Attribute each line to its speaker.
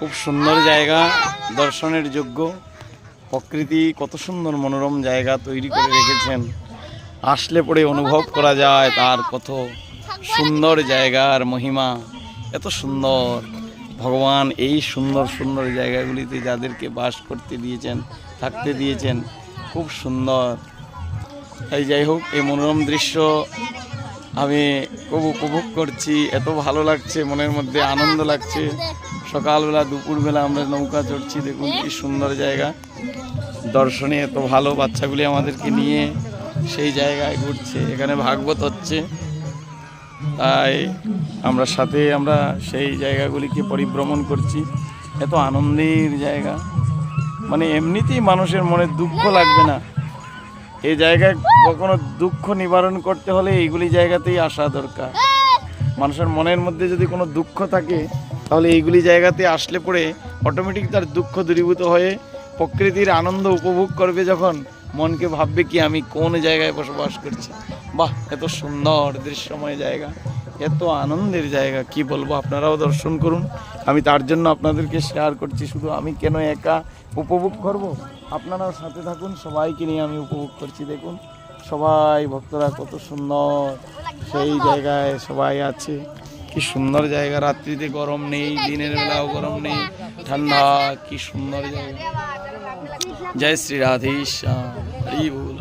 Speaker 1: খুব সুন্দর জায়গা, দর্শনের যোগ্য। প্রকৃতি কত সুন্দর মনোরম জায়গা তৈরি করে রেখেছেন, আসলে পরে অনুভব করা যায় তার কত সুন্দর জায়গার মহিমা। এত সুন্দর ভগবান এই সুন্দর সুন্দর জায়গাগুলিতে যাদেরকে বাস করতে দিয়েছেন, থাকতে দিয়েছেন, খুব সুন্দর। তাই যাই হোক, এই মনোরম দৃশ্য আমি খুব উপভোগ করছি। এত ভালো লাগছে, মনের মধ্যে আনন্দ লাগছে। সকালবেলা দুপুরবেলা আমরা নৌকা চড়ছি, দেখুন কি সুন্দর জায়গা। দর্শনে এত ভালো, বাচ্চাগুলি আমাদেরকে নিয়ে সেই জায়গায় ঘুরছে। এখানে ভাগবত হচ্ছে, তাই আমরা সাথে আমরা সেই জায়গাগুলিকে পরিভ্রমণ করছি। এত আনন্দের জায়গা, মানে এমনিতেই মানুষের মনে দুঃখ লাগবে না। এই জায়গায় কখনো দুঃখ নিবারণ করতে হলে এইগুলি জায়গাতেই আসা দরকার। মানুষের মনের মধ্যে যদি কোনো দুঃখ থাকে, তাহলে এইগুলি জায়গাতে আসলে পরে অটোমেটিক তার দুঃখ দূরীভূত হয়ে প্রকৃতির আনন্দ উপভোগ করবে। যখন মনকে ভাববে কি আমি কোন জায়গায় বসবাস করছি। বাহ, এত সুন্দর দৃশ্যময় জায়গা, এত আনন্দের জায়গা, কি বলবো। আপনারাও দর্শন করুন, আমি তার জন্য আপনাদেরকে শেয়ার করছি। শুধু আমি কেন একা উপভোগ করব, আপনারাও সাথে থাকুন, সবাইকে নিয়ে আমি উপভোগ করছি। দেখুন সবাই ভক্তরা কত সুন্দর সেই জায়গায় সবাই আছে। কি সুন্দর জায়গা, রাত্রিতে গরম নেই, দিনের বেলাও গরম নেই, ঠান্ডা, কি সুন্দর জায়গা। জয় শ্রী রাধেশ্যাম, হরি বল।